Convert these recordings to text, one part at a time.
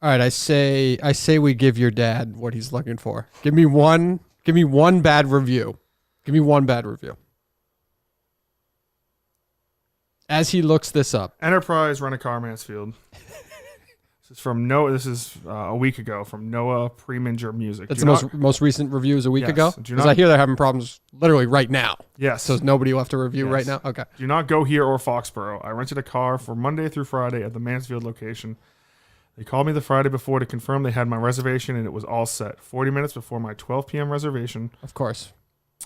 All right, I say we give your dad what he's looking for. Give me one bad review. Give me one bad review. As he looks this up. Enterprise Rent-A-Car Mansfield. This is from Noah. This is a week ago from Noah Preminger Music. That's the most recent review is a week ago? Because I hear they're having problems literally right now. Yes. So there's nobody left to review right now? Okay. Do not go here or Foxborough. I rented a car for Monday through Friday at the Mansfield location. They called me the Friday before to confirm they had my reservation and it was all set. 40 minutes before my 12 p.m. reservation. Of course.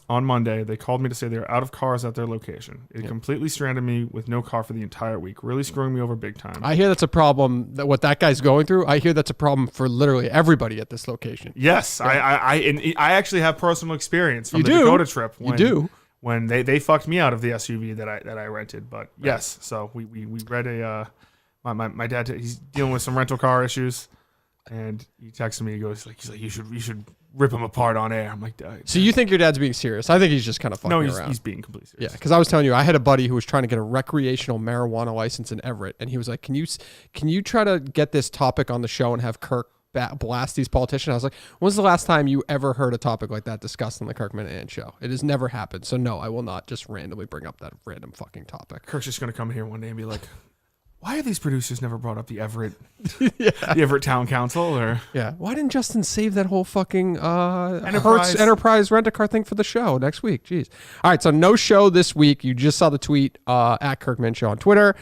On Monday, they called me to say they were out of cars at their location. It completely stranded me with no car for the entire week, really screwing me over big time. I hear that's a problem, what that guy's going through. I hear that's a problem for literally everybody at this location. Yes, yeah. I actually have personal experience from the Dakota trip. When they fucked me out of the SUV that I rented. But yes, so we read a... My dad, he's dealing with some rental car issues, and he texted me. He's like, you should rip him apart on air. I'm like, Dad. So you think your dad's being serious? I think he's just kind of fucking around. No, he's being completely serious. Yeah, because I was telling you, I had a buddy who was trying to get a recreational marijuana license in Everett, and he was like, can you try to get this topic on the show and have Kirk blast these politicians? I was like, when's the last time you ever heard a topic like that discussed on the Kirk Minifan show? It has never happened. So no, I will not just randomly bring up that random fucking topic. Kirk's just going to come here one day and be like, why have these producers never brought up the Everett, the Everett Town Council? Or why didn't Justin save that whole fucking Enterprise Rent-A-Car thing for the show next week? Jeez. All right, so no show this week. You just saw the tweet at Kirkman Show on Twitter.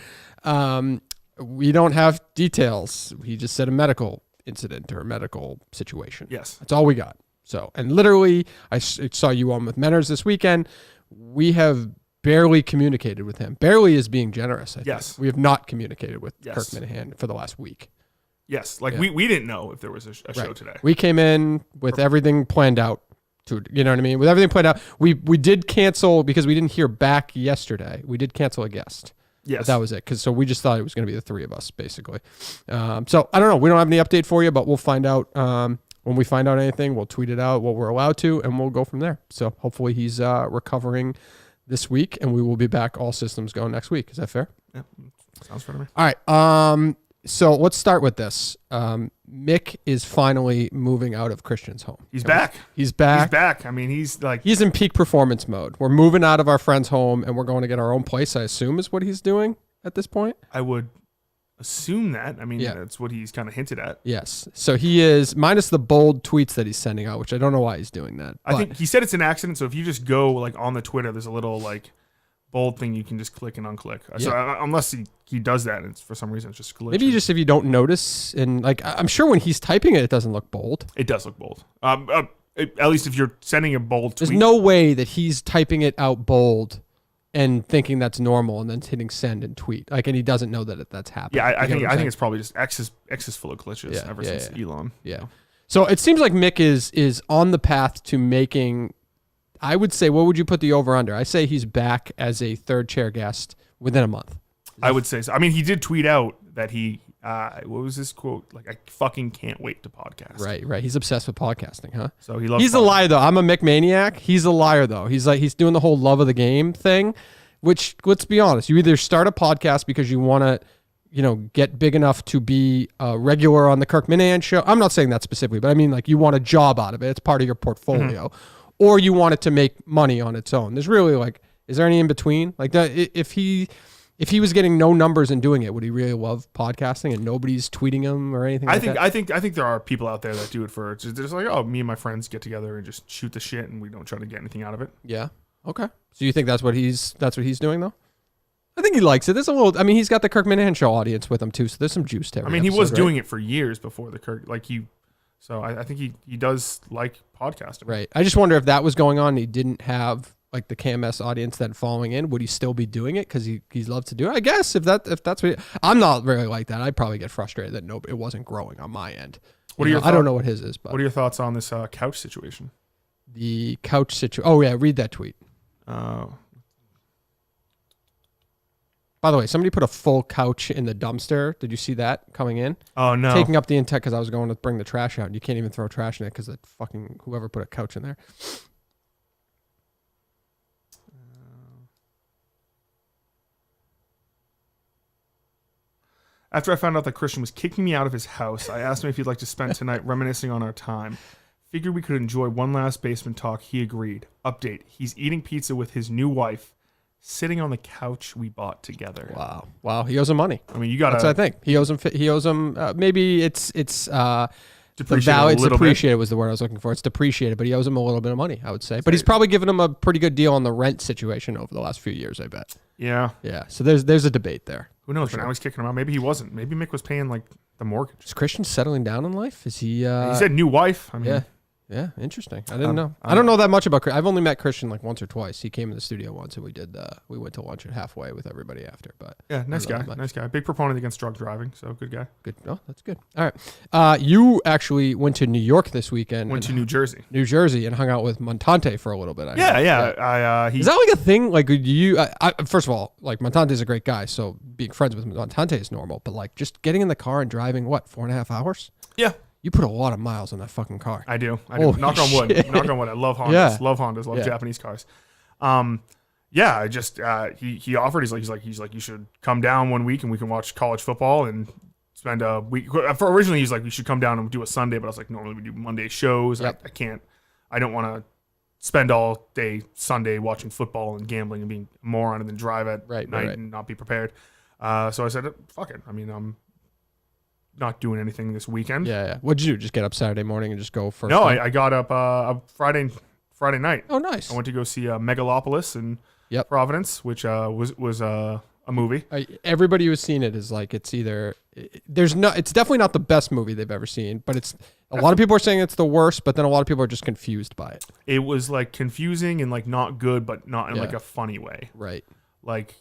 We don't have details. He just said a medical incident or a medical situation. Yes, that's all we got. So, and literally, I saw you on with Menners this weekend. We have barely communicated with him. Barely is being generous. I think. We have not communicated with Kirk Minifan for the last week. Yes, we didn't know if there was a show today. We came in with everything planned out. You know what I mean? With everything planned out. We did cancel because we didn't hear back yesterday. We did cancel a guest. Yes. But that was it. So we just thought it was going to be the three of us, basically. So I don't know. We don't have any update for you, but we'll find out. When we find out anything, we'll tweet it out what we're allowed to, and we'll go from there. So hopefully he's recovering this week, and we will be back all systems go next week. Is that fair? Yeah, sounds fair to me. All right. So let's start with this. Mick is finally moving out of Christian's home. He's back. He's back. He's back. I mean, he's in peak performance mode. We're moving out of our friend's home, and we're going to get our own place, I assume is what he's doing at this point. I would assume that. I mean, that's what he's kind of hinted at. Yes. So he is, minus the bold tweets that he's sending out, which I don't know why he's doing that. I think he said it's an accident. So if you just go on the Twitter, there's a little bold thing you can just click and unclick. Yeah. So unless he does that, and for some reason it's just glitching. Maybe just if you don't notice, and I'm sure when he's typing it doesn't look bold. It does look bold. At least if you're sending a bold tweet. There's no way that he's typing it out bold and thinking that's normal and then hitting send and tweet. And he doesn't know that that's happening. Yeah, I think it's probably just X is full of glitches ever since Elon. Yeah. So it seems like Mick is on the path to making, I would say, what would you put the over under? I say he's back as a third chair guest within a month. I would say so. I mean, he did tweet out that he, what was his quote? I fucking can't wait to podcast. Right. He's obsessed with podcasting, huh? So he loves He's a liar, though. I'm a Mick maniac. He's a liar, though. He's doing the whole love of the game thing, which, let's be honest, you either start a podcast because you want to, get big enough to be regular on the Kirk Minifan show. I'm not saying that specifically, but I mean, you want a job out of it. It's part of your portfolio. Mm-hmm. Or you want it to make money on its own. There's really is there any in between? If he was getting no numbers and doing it, would he really love podcasting and nobody's tweeting him or anything? I think there are people out there that do it for just me and my friends get together and just shoot the shit and we don't try to get anything out of it. Yeah. Okay. So you think that's what he's doing though? I think he likes it. There's a little. I mean, he's got the Kirk Minifan show audience with him too, so there's some juice to every episode, he was doing it for years before the Kirk. So I think he does like podcasting. Right. I just wonder if that was going on and he didn't have the KMS audience then following in, would he still be doing it because he's loved to do it? I guess if that's what I'm not really like that. I'd probably get frustrated that it wasn't growing on my end. I don't know what his is. But what are your thoughts on this couch situation? The couch situation. Oh yeah, read that tweet. By the way, somebody put a full couch in the dumpster. Did you see that coming in? Oh, no. Taking up the intake because I was going to bring the trash out. And you can't even throw trash in it because that fucking whoever put a couch in there. After I found out that Christian was kicking me out of his house, I asked him if he'd like to spend tonight reminiscing on our time. Figured we could enjoy one last basement talk. He agreed. Update. He's eating pizza with his new wife, sitting on the couch we bought together. Wow. He owes him money. I mean, you got to... That's what I think. He owes him, maybe it's depreciated depreciated was the word I was looking for. It's depreciated, but he owes him a little bit of money, I would say. But he's probably given him a pretty good deal on the rent situation over the last few years, I bet. Yeah. Yeah. So there's a debate there. Who knows? But now he's kicking him out. Maybe he wasn't. Maybe Mick was paying like the mortgage. Is Christian settling down in life? Is he? He said new wife. I mean, yeah, interesting. I didn't know. I don't know that much about Christian. I've only met Christian like once or twice. He came in the studio once, and we went to lunch at Halfway with everybody after. But yeah, nice guy. Big proponent against drug driving, so good guy. Good. Oh, that's good. All right. You actually went to New York this weekend. Went to New Jersey, and hung out with Montante for a little bit. Yeah. Is that like a thing? Like, first of all, like Montante's a great guy, so being friends with Montante is normal. But like, just getting in the car and driving 4.5 hours? Yeah. You put a lot of miles on that fucking car. I do. Knock on wood. I love Hondas. Yeah. Love Hondas. Love Japanese cars. I just he offered. He's like you should come down one week and we can watch college football and spend a week. Originally he's like we should come down and do a Sunday, but I was like normally we do Monday shows. Yep. I can't. I don't want to spend all day Sunday watching football and gambling and being a moron and then drive at night and not be prepared. So I said fuck it. I mean I'm not doing anything this weekend. Yeah. What'd you do? Just get up Saturday morning and just go for? No, I got up Friday night. Oh, nice. I went to go see Megalopolis in Providence, which was a movie. Everybody who's seen it is like it's either it's definitely not the best movie they've ever seen, but it's a lot of people are saying it's the worst, but then a lot of people are just confused by it. It was like confusing and like not good, but not in like a funny way. Right. Like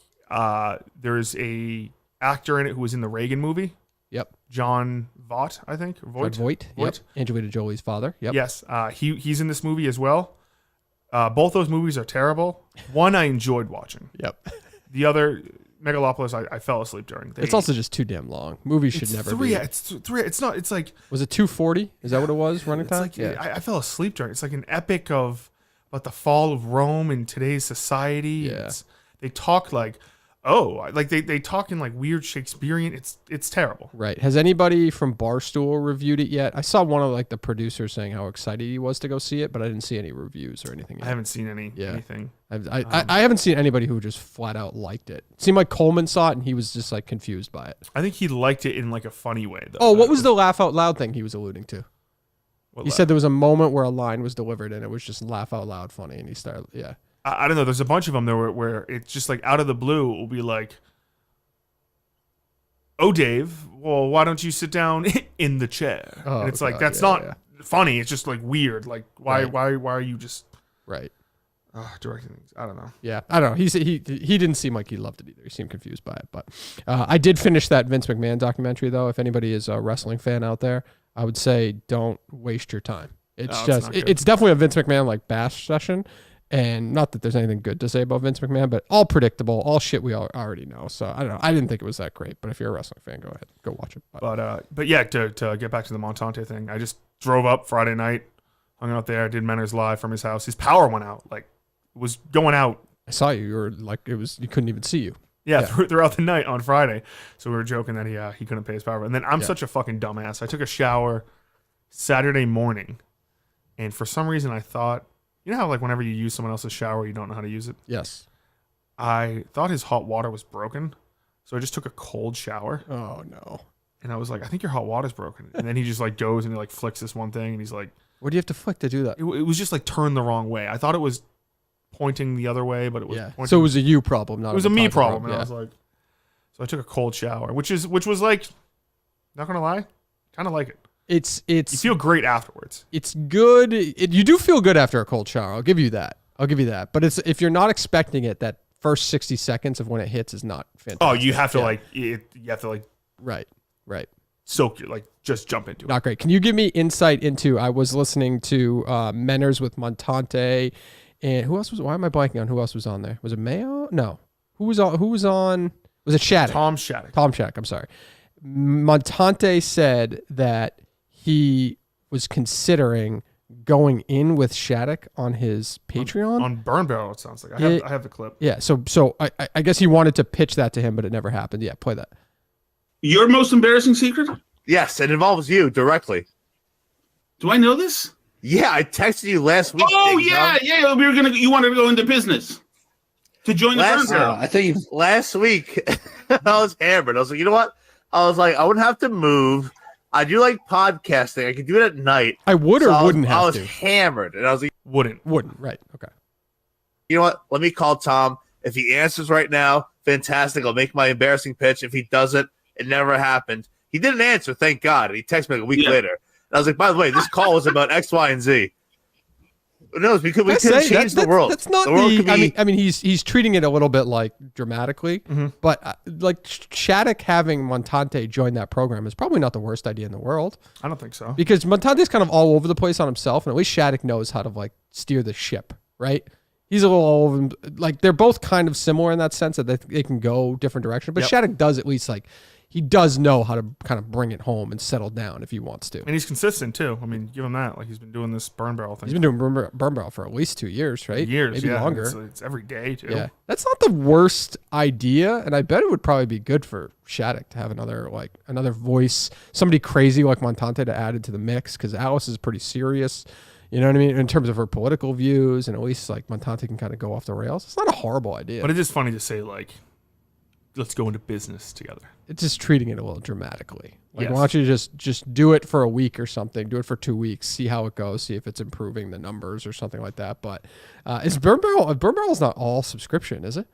there's a actor in it who was in the Reagan movie. Yep. John Voight, I think. Voight. Yep. Angelina Jolie's father. Yep. Yes. He's in this movie as well. Both those movies are terrible. One I enjoyed watching. Yep. The other, Megalopolis, I fell asleep during. It's also just too damn long. Movies should never be. It's 3. It's not. It's like. Was it 2:40? Is that what it was? Running time. Like, I fell asleep during. It's like an epic about the fall of Rome in today's society. Yeah. They talk like. Oh, like they talk in like weird Shakespearean. It's terrible. Right. Has anybody from Barstool reviewed it yet? I saw one of like the producers saying how excited he was to go see it, but I didn't see any reviews or anything yet. I haven't seen anything. I haven't seen anybody who just flat out liked it. It seemed like Coleman saw it and he was just like confused by it. I think he liked it in like a funny way though. Oh, what was the laugh out loud thing he was alluding to? He said there was a moment where a line was delivered and it was just laugh out loud funny, and he started I don't know. There's a bunch of them there where it's just like out of the blue, it will be like, "Oh, Dave, well, why don't you sit down in the chair?" And it's like that's not funny. It's just like weird. Like why are you just directing things? I don't know. Yeah, I don't know. He didn't seem like he loved it either. He seemed confused by it. But I did finish that Vince McMahon documentary though. If anybody is a wrestling fan out there, I would say don't waste your time. It's definitely a Vince McMahon like bash session. And not that there's anything good to say about Vince McMahon, but all predictable, all shit we already know. So I don't know. I didn't think it was that great, but if you're a wrestling fan, go ahead, go watch it. But yeah, to get back to the Montante thing, I just drove up Friday night, hung out there, did Menors live from his house. His power went out, like it was going out. I saw you. You were like you couldn't even see you. Yeah. Throughout the night on Friday. So we were joking that he couldn't pay his power. And then I'm such a fucking dumbass. I took a shower Saturday morning, and for some reason I thought. You know how like whenever you use someone else's shower, you don't know how to use it? Yes. I thought his hot water was broken, so I just took a cold shower. Oh, no. And I was like, I think your hot water's broken. And then he just like goes and he like flicks this one thing, and he's like... What do you have to flick to do that? It was just like turned the wrong way. I thought it was pointing the other way, but it was pointing... So it was a you problem, not a... It was a me problem. And I was like... So I took a cold shower, which was like... Not gonna lie, kind of like it. It's you feel great afterwards. It's good. You do feel good after a cold shower. I'll give you that. But it's if you're not expecting it, that first 60 seconds of when it hits is not fantastic. Oh, you have to right. Soak it, like just jump into it. Not great. Can you give me insight into? I was listening to Menors with Montante, and who else was? Why am I blanking on who else was on there? Was it Mayo? No. Who was on? Was it Shattuck? Tom Shattuck. I'm sorry. Montante said that he was considering going in with Shattuck on his Patreon. On Burn Barrel, it sounds like. I have the clip. Yeah, so I guess he wanted to pitch that to him, but it never happened. Yeah, play that. Your most embarrassing secret? Yes, it involves you directly. Do I know this? Yeah, I texted you last week. Oh, yeah. You wanted to go into business to join the burn barrel. I think last week I was hammered. I was like, you know what? I was like, I wouldn't have to move. I do like podcasting. I could do it at night. I would or wouldn't have to. I was hammered, and I was like, wouldn't. Right. Okay. You know what? Let me call Tom. If he answers right now, fantastic. I'll make my embarrassing pitch. If he doesn't, it never happened. He didn't answer, thank God. He texted me like a week later. And I was like, by the way, this call was about X, Y, and Z. Who knows? We could change the world. That's not the. I mean, he's treating it a little bit like dramatically, but like Shattuck having Montante join that program is probably not the worst idea in the world. I don't think so, because Montante's kind of all over the place on himself, and at least Shattuck knows how to like steer the ship, right? He's a little all over. Like they're both kind of similar in that sense that they can go different directions, but Shattuck does at least like. He does know how to kind of bring it home and settle down if he wants to. And he's consistent, too. I mean, give him that. Like, he's been doing this burn barrel thing. He's been doing burn barrel for at least 2 years, right? Maybe longer. It's every day, too. Yeah. That's not the worst idea, and I bet it would probably be good for Shattuck to have another voice, somebody crazy like Montante to add into the mix, because Alice is pretty serious, you know what I mean, in terms of her political views, and at least, like, Montante can kind of go off the rails. It's not a horrible idea. But it is funny to say, like, let's go into business together. It's just treating it a little dramatically. Like, why don't you just do it for a week or something? Do it for 2 weeks. See how it goes. See if it's improving the numbers or something like that. But is Burn Barrel is not all subscription, is it?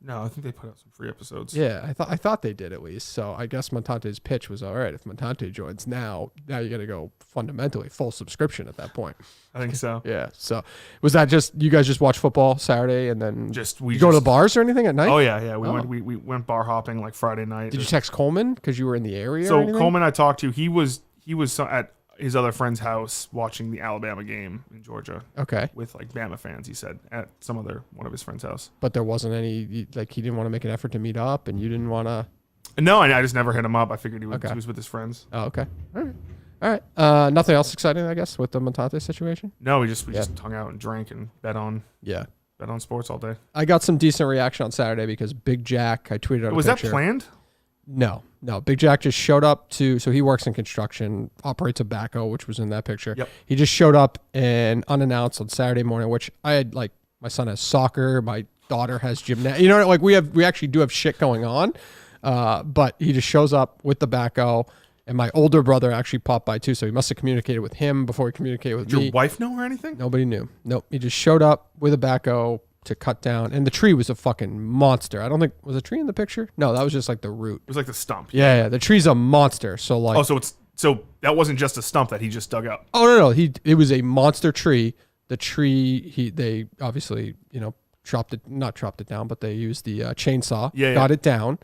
No, I think they put out some free episodes. Yeah, I thought they did at least. So I guess Montante's pitch was, all right, if Montante joins now you got to go fundamentally full subscription at that point. I think so. Yeah. So was that just you guys just watch football Saturday and then we go to the bars or anything at night? Oh yeah. We went bar hopping like Friday night. Did you text Coleman because you were in the area? So Coleman I talked to, he was at his other friend's house watching the Alabama game in Georgia. Okay. With like Bama fans, he said, at one of his friend's house. But there wasn't any, like, he didn't want to make an effort to meet up, and you didn't want to. No, I just never hit him up. I figured he was with his friends. Oh, okay. All right. Nothing else exciting, I guess, with the Montante situation? No, we just hung out and drank and bet on sports all day. I got some decent reaction on Saturday because Big Jack, I tweeted out a picture. Was that planned? No. Big Jack just showed up so he works in construction, operates a backhoe, which was in that picture. Yep. He just showed up and unannounced on Saturday morning, which I had, like, my son has soccer, my daughter has gymnastics. You know, like we actually do have shit going on. But he just shows up with the backhoe, and my older brother actually popped by too, so he must have communicated with him before he communicated with me. Did your wife know or anything? Nobody knew. Nope. He just showed up with a backhoe to cut down, and the tree was a fucking monster. I don't think was a tree in the picture. No, that was just like the root. It was like the stump. Yeah. The tree's a monster. So like, so that wasn't just a stump that he just dug up. Oh no, it was a monster tree. The tree they obviously not chopped it down, but they used the chainsaw, got it down,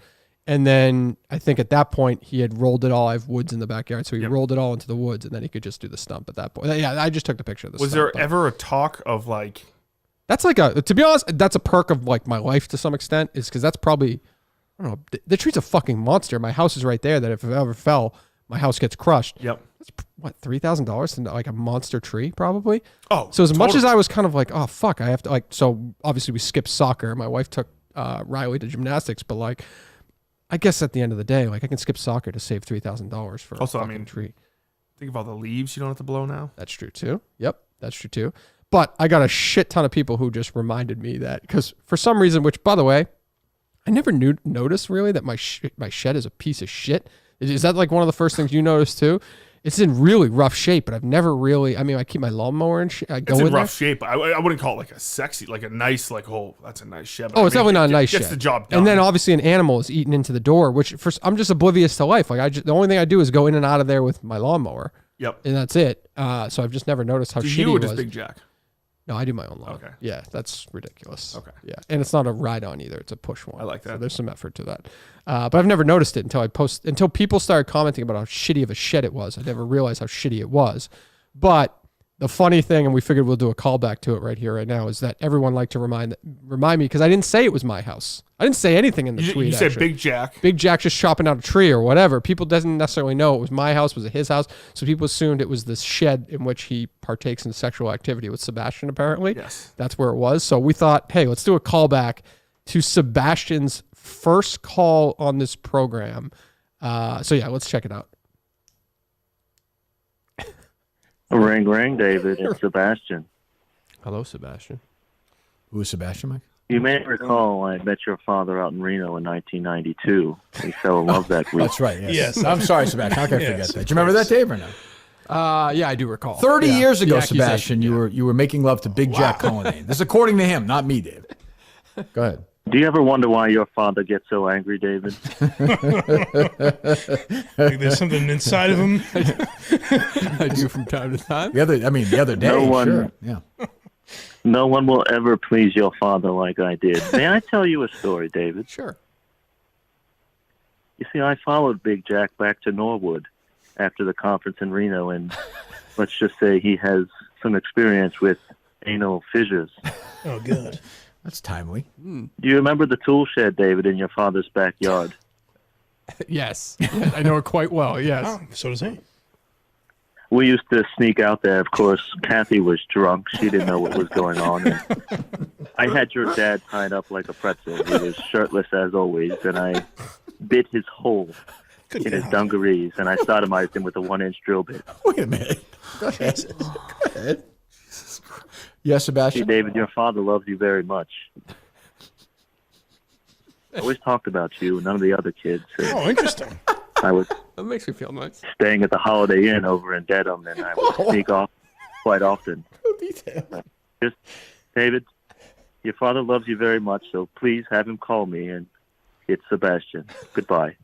and then I think at that point he had rolled it all. I have woods in the backyard, so he rolled it all into the woods, and then he could just do the stump at that point. Yeah, I just took the picture of the. Was there ever a talk of like? That's like to be honest, that's a perk of like my life to some extent, is because that's probably, I don't know, the tree's a fucking monster. My house is right there that if it ever fell, my house gets crushed. Yep. That's what, $3,000 to like a monster tree probably? Oh, so much as I was kind of like, oh fuck, I have to so obviously we skipped soccer. My wife took Riley to gymnastics, but like, I guess at the end of the day, like I can skip soccer to save $3,000 for a fucking tree. Think of all the leaves you don't have to blow now. That's true too. Yep, that's true too. But I got a shit ton of people who just reminded me that, because for some reason, which by the way, I never noticed really that my shed is a piece of shit. Is that like one of the first things you noticed too? It's in really rough shape, but I've never really. I mean, I keep my lawnmower and shit. It's in rough shape. I wouldn't call it like a sexy, like a nice, like that's a nice shed. Oh, it's definitely not a nice shed. Gets the job done. And then obviously an animal is eaten into the door, which I'm just oblivious to life. Like the only thing I do is go in and out of there with my lawnmower. Yep. And that's it. So I've just never noticed how shitty it was. You or just Big Jack? No, I do my own lawn. Okay. Yeah, that's ridiculous. Okay. Yeah, and it's not a ride-on either; it's a push one. I like that. So there's some effort to that. But I've never noticed it until people started commenting about how shitty of a shed it was. I never realized how shitty it was. But the funny thing, and we figured we'll do a callback to it right here, right now, is that everyone liked to remind me because I didn't say it was my house. I didn't say anything in the tweet. You said Big Jack. Big Jack just chopping out a tree or whatever. People doesn't necessarily know it was my house, was it his house? So people assumed it was this shed in which he partakes in sexual activity with Sebastian, apparently. Yes. That's where it was. So we thought, hey, let's do a callback to Sebastian's first call on this program. So yeah, let's check it out. Ring, David. It's Sebastian. Hello, Sebastian. Who is Sebastian, Mike? You may recall I met your father out in Reno in 1992. We fell in love that week. That's right. Yes. I'm sorry, Sebastian. How can I forget that? Do you remember that, Dave, or no? Yeah, I do recall. 30 years ago, The Sebastian, accusation, you were making love to Big Jack Cullinane. This is according to him, not me, Dave. Go ahead. Do you ever wonder why your father gets so angry, David? Like there's something inside of him. I do from time to time. The other day, No one- sure. Yeah. No one will ever please your father like I did. May I tell you a story, David? Sure. You see, I followed Big Jack back to Norwood after the conference in Reno, and let's just say he has some experience with anal fissures. Oh, good. That's timely. Do you remember the tool shed, David, in your father's backyard? Yes. I know it quite well. Yes. Oh, so does he. We used to sneak out there. Of course, Kathy was drunk. She didn't know what was going on. And I had your dad tied up like a pretzel. He was shirtless as always, and I bit his hole in his dungarees, and I sodomized him with a 1-inch drill bit. Wait a minute. Go ahead. Go ahead. Yes, See, Sebastian? David, your father loves you very much. I always talked about you and none of the other kids. Oh, interesting. I was That makes me feel nice. staying at the Holiday Inn over in Dedham, and I would sneak off quite often. Just, David, your father loves you very much, so please have him call me, and it's Sebastian. Goodbye.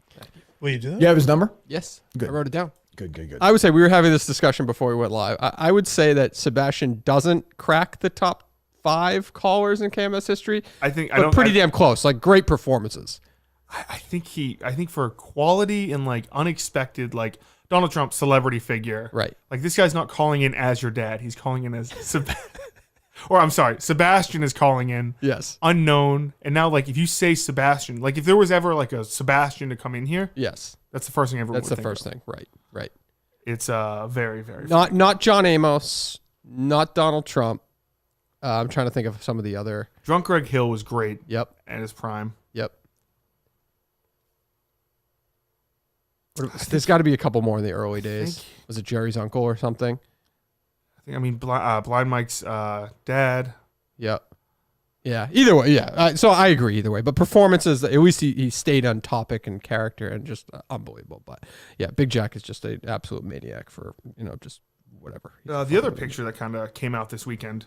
Will you do that? You have his number? Yes. Good. I wrote it down. Good. I would say we were having this discussion before we went live. I would say that Sebastian doesn't crack the top 5 callers in KMS history. But pretty damn close. Like great performances. I think for quality and like unexpected, like Donald Trump celebrity figure, Right. Like this guy's not calling in as your dad; he's calling in as Sebastian is calling in. Yes. Unknown, and now like if you say Sebastian, like if there was ever like a Sebastian to come in here, Yes. that's the first thing everyone. That's would the think first of. thing. Right. It's very very Not John Amos, not Donald Trump. I'm trying to think of some of the other. Drunk Greg Hill was great. Yep. At his prime. Yep. There's got to be a couple more in the early days. Was it Jerry's uncle or something? Blind Mike's dad. Yep. Yeah. Either way, yeah. So I agree either way. But performances, at least he stayed on topic and character and just unbelievable. But yeah, Big Jack is just an absolute maniac for, just whatever. The other picture that kind of came out this weekend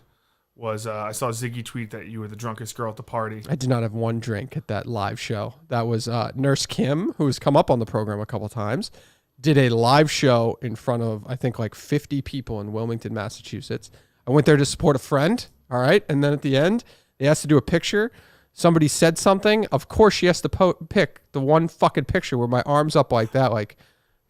was I saw Ziggy tweet that you were the drunkest girl at the party. I did not have one drink at that live show. That was Nurse Kim, who's come up on the program a couple times, did a live show in front of, I think, like 50 people in Wilmington, Massachusetts. I went there to support a friend, all right? And then at the end, they asked to do a picture. Somebody said something. Of course, she has to pick the one fucking picture where my arm's up like that, like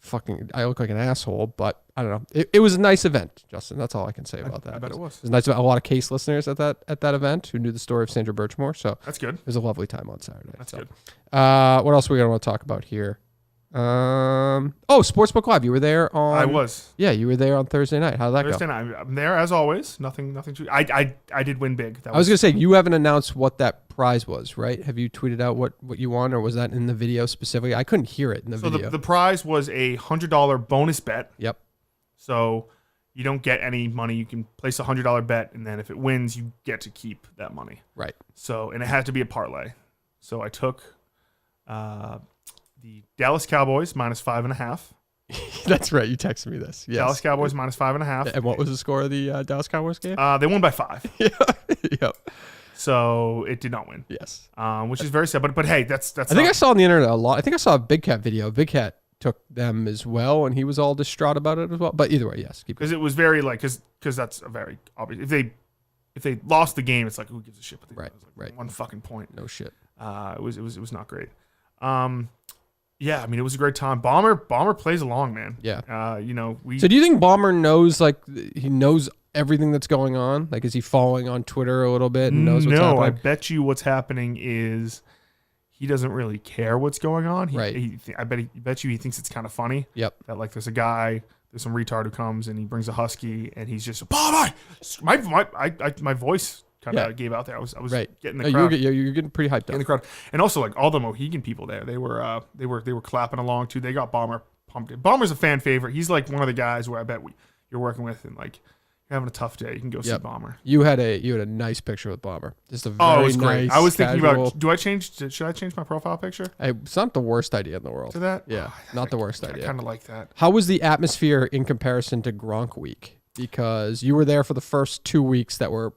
fucking, I look like an asshole, but I don't know. It was a nice event, Justin. That's all I can say about that. I bet it was. It was nice. A lot of case listeners at that event who knew the story of Sandra Birchmore. So that's good. It was a lovely time on Saturday. That's good. What else we want to talk about here? Sportsbook Live. You were there on. I was. Yeah, you were there on Thursday night. How did that go? Thursday night. I'm there as always. Nothing too. I did win big. I was gonna say you haven't announced what that prize was, right? Have you tweeted out what you won, or was that in the video specifically? I couldn't hear it in the video. So the prize was a $100 bonus bet. Yep. So you don't get any money. You can place a $100 bet, and then if it wins, you get to keep that money. Right. So, and it had to be a parlay. So I took the Dallas Cowboys -5.5. That's right. You texted me this. Yes. Dallas Cowboys -5.5. And what was the score of the Dallas Cowboys game? They won by 5. Yeah. Yep. So it did not win. Yes. Which is very sad. But hey, that's. I think I saw on the internet a lot. I think I saw a Big Cat video. Big Cat took them as well, and he was all distraught about it as well. But either way, yes. Because it was very because that's a very obvious. If they lost the game, it's like who gives a shit? But right. Like right. 1 fucking point. No shit. It was not great. Yeah, I mean it was a great time. Bomber plays along, man. Yeah. So do you think Bomber knows he knows everything that's going on? Like, is he following on Twitter a little bit and knows what's happening? No, I bet you what's happening is he doesn't really care what's going on. I bet you he thinks it's kind of funny. Yep. That like there's some retard who comes and he brings a husky and he's just Bomber. My voice kind of gave out there. I was right. getting the crowd. You're getting pretty hyped up. In the crowd, and also like all the Mohegan people there, they were clapping along too. They got Bomber pumped in. Bomber's a fan favorite. He's like one of the guys where I bet you're working with, and like you're having a tough day, you can go see Bomber. You had a nice picture with Bomber. Just a very it was great. nice, I was thinking casual, about should I change my profile picture? It's not the worst idea in the world. To that? Yeah, not the worst idea. I kind of like that. How was the atmosphere in comparison to Gronk week? Because you were there for the first 2 weeks that were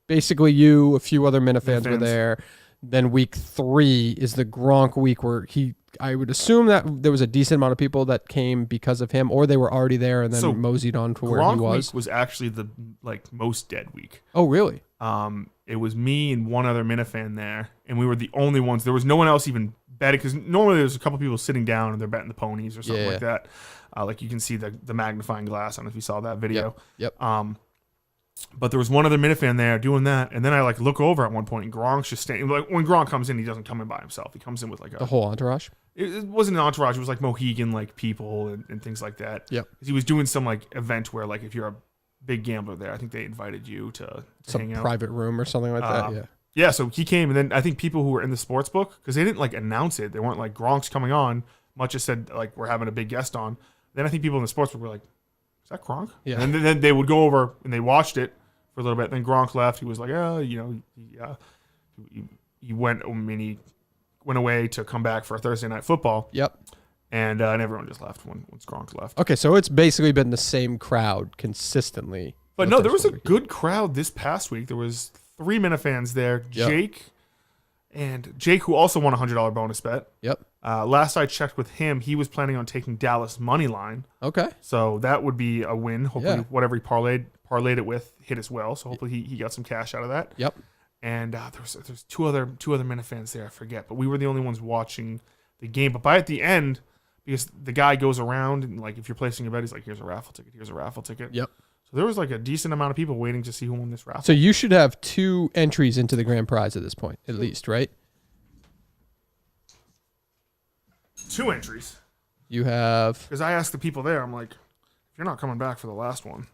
basically you, a few other Minifans were there. Then week 3 is the Gronk week where I would assume that there was a decent amount of people that came because of him, or they were already there and then moseyed on to where he was. Gronk week was actually the most dead week. Oh, really? It was me and one other Minifan there, and we were the only ones. There was no one else even betting, because normally there's a couple people sitting down and they're betting the ponies or something like that. Like you can see the magnifying glass. I don't know if you saw that video. Yep. But there was one other Minifan there doing that, and then I look over at one point, and Gronk's just standing. Like when Gronk comes in, he doesn't come in by himself. He comes in with the whole entourage. It wasn't an entourage. It was like Mohegan people and things like that. Yep. He was doing some event where if you're a big gambler there, I think they invited you to hang out. Private room or something like that. Yeah. Yeah. So he came, and then I think people who were in the Sportsbook, because they didn't announce it. They weren't Gronk's coming on. Much just said we're having a big guest on. Then I think people in the Sportsbook were like, "Is that Gronk?" Yeah. And then they would go over and they watched it for a little bit. Then Gronk left. He was like, he went away to come back for a Thursday night football. Yep. And everyone just left once Gronk left. Okay, so it's basically been the same crowd consistently. But no, there was a good crowd this past week. There was 3 Minifans there. Yep. Jake, who also won a $100 bonus bet. Yep. Last I checked with him, he was planning on taking Dallas money line. Okay. So that would be a win. Hopefully, whatever he parlayed it with hit as well. So hopefully he got some cash out of that. Yep. And there's two other Minifans there. I forget, but we were the only ones watching the game. But by at the end, because the guy goes around and if you're placing a bet, he's like, "Here's a raffle ticket. Here's a raffle ticket." Yep. So there was a decent amount of people waiting to see who won this raffle. So you should have 2 entries into the grand prize at this point, at least, right? 2 entries. You have, because I asked the people there, I'm like, if you're not coming back for the last one,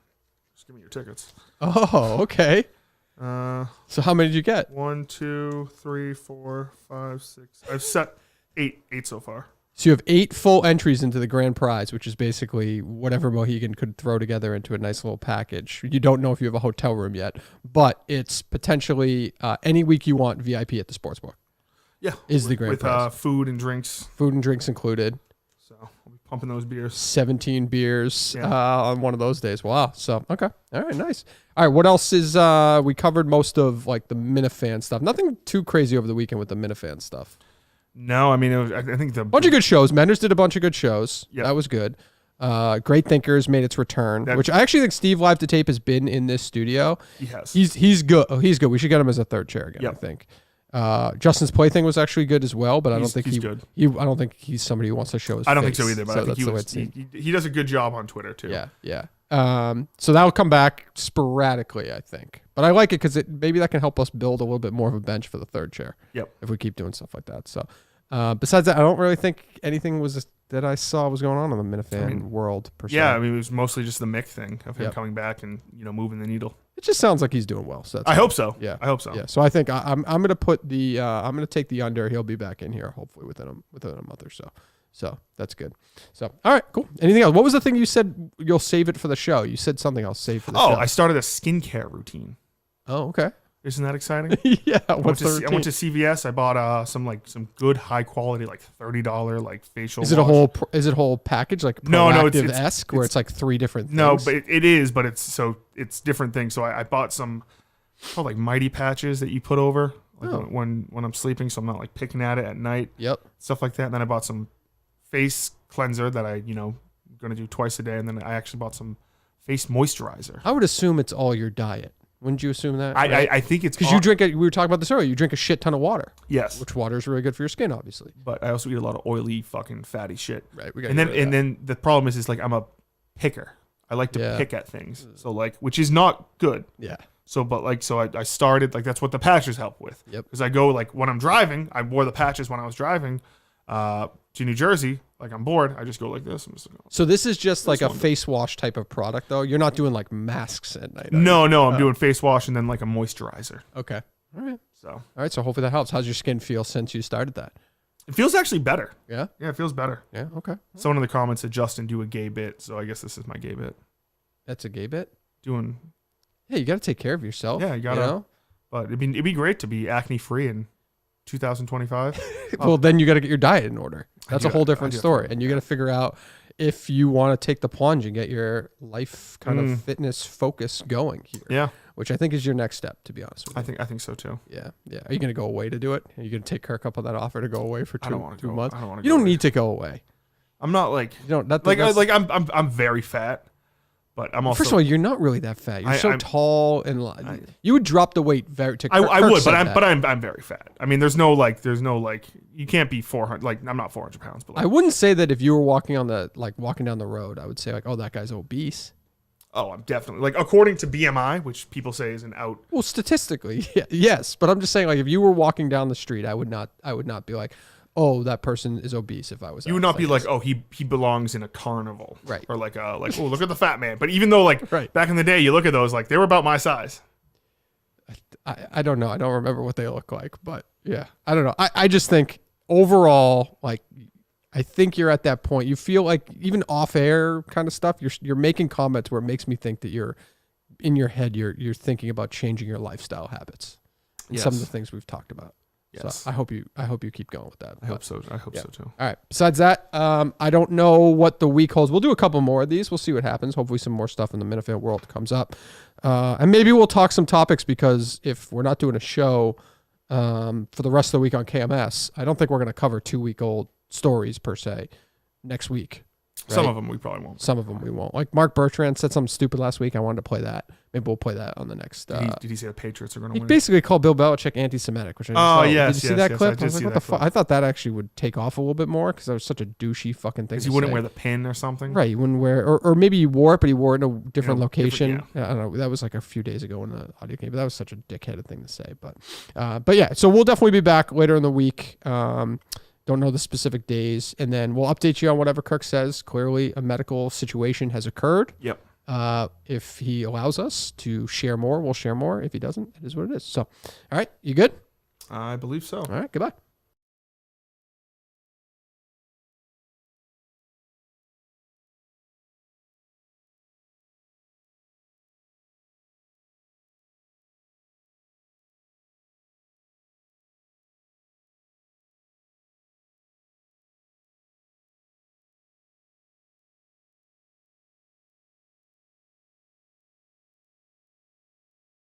just give me your tickets. Oh, okay. So how many did you get? 1, 2, 3, 4, 5, 6. I've set 8 so far. So you have 8 full entries into the grand prize, which is basically whatever Mohegan could throw together into a nice little package. You don't know if you have a hotel room yet, but it's potentially any week you want VIP at the Sportsbook. Yeah. Is the grand prize. With food and drinks. Food and drinks included. So we'll be pumping those beers. 17 beers on one of those days. Wow. So, okay. All right, nice. All right, what else is, we covered most of the Minifan stuff. Nothing too crazy over the weekend with the Minifan stuff. No, I mean, I think bunch of good shows. Menders did a bunch of good shows. Yep. That was good. Great Thinkers made its return, which I actually think Steve Live to Tape has been in this studio. He has. He's good. Oh, he's good. We should get him as a 3rd chair again, Yep. I think. Justin's Plaything was actually good as well, but I don't think he's good. I don't think he's somebody who wants to show his I don't face, think so either, but I think he does a good job on Twitter too. Yeah. So that'll come back sporadically, I think. But I like it because maybe that can help us build a little bit more of a bench for the 3rd chair. Yep. If we keep doing stuff like that. So besides that, I don't really think anything that I saw was going on in the Minifan world per se. Yeah, I mean, it was mostly just the Mick thing of him coming back and moving the needle. It just sounds like he's doing well. So I hope so. Yeah, I hope so. Yeah, so I think I'm gonna put I'm gonna take the under. He'll be back in here hopefully within a month or so. So that's good. So all right, cool. Anything else? What was the thing you said you'll save it for the show? You said something else. Save for the show. I started a skincare routine. Oh, okay. Isn't that exciting? Yeah. I went to CVS. I bought some good high quality $30 facial. Is it wash. Is it a whole package No, Proactive-esque where it's 3 different things? No, but it is, but it's different things. So I bought some called Mighty patches that you put over when I'm sleeping, so I'm not picking at it at night. Yep. Stuff like that. And then I bought some face cleanser that I'm going to do twice a day, and then I actually bought some face moisturizer. I would assume it's all your diet. Wouldn't you assume that? I think it's because you drink it. We were talking about this earlier. You drink a shit ton of water. Yes, which water is really good for your skin, obviously. But I also eat a lot of oily, fucking fatty shit. Right. Then the problem is I'm a picker. I like to pick at things. So which is not good. Yeah. So I started that's what the patches help with. Yep. Because I go when I'm driving, I wore the patches when I was driving. To New Jersey, like I'm bored, I just go like this. So this is just like a face wash type of product, though. You're not doing like masks at night. No, I'm doing face wash and then like a moisturizer. Okay. All right. So hopefully that helps. How's your skin feel since you started that? it feels actually better. Yeah. Yeah, it feels better. Yeah. Okay. Someone in the comments said, Justin, do a gay bit. So I guess this is my gay bit. That's a gay bit. Yeah, you got to take care of yourself. Yeah, you got to. But it'd be great to be acne free in 2025. Well, then you got to get your diet in order. That's a whole different story. And you got to figure out if you want to take the plunge and get your life kind of fitness focus going here. Yeah. Which I think is your next step, to be honest with you. I think so too. Yeah. Yeah. Are you going to go away to do it? Are you going to take Kirk up on that offer to go away for 2 months? I don't want to. You don't need to go away. I'm not like you don't I'm very fat, but I'm also first of all, you're not really that fat. You're so tall and you would drop the weight very. I would, but I'm very fat. I mean, there's no you can't be 400. Like I'm not 400 pounds, but I wouldn't say that if you were walking down the road, I would say like, oh, that guy's obese. Oh, I'm definitely like according to BMI, which people say is an out. Well, statistically, yes, but I'm just saying like if you were walking down the street, I would not be like, oh, that person is obese. If I was, you would not be like, oh, he belongs in a carnival, right? Or like oh, look at the fat man. But even though back in the day, you look at those like they were about my size. I don't know. I don't remember what they look like, but yeah, I don't know. I just think overall, like, I think you're at that point. You feel like even off air kind of stuff. You're making comments where it makes me think that you're in your head. You're thinking about changing your lifestyle habits and some of the things we've talked about. Yes. So I hope you keep going with that. I hope so. I hope so too. All right. Besides that, I don't know what the week holds. We'll do a couple more of these. We'll see what happens. Hopefully some more stuff in the Minifan world comes up. And maybe we'll talk some topics because if we're not doing a show for the rest of the week on KMS, I don't think we're going to cover 2-week-old stories per se next week. Right? Some of them we probably won't. Some of them we won't. Like Mark Bertrand said something stupid last week. I wanted to play that. Maybe we'll play that on the next. Did he say the Patriots are going to win? He basically called Bill Belichick anti-Semitic, which I just thought. Yes. Did you see that clip? I was like, what the fuck? I thought that actually would take off a little bit more because that was such a douchey fucking thing. Because he wouldn't wear the pin or something. Right. He wouldn't wear, or maybe he wore it, but he wore it in a different location. I don't know. That was like a few days ago in the audio game, but that was such a dickheaded thing to say. But yeah, so we'll definitely be back later in the week. Don't know the specific days. And then we'll update you on whatever Kirk says. Clearly, a medical situation has occurred. Yep. If he allows us to share more, we'll share more. If he doesn't, it is what it is. So, all right. You good? I believe so. All right. Goodbye.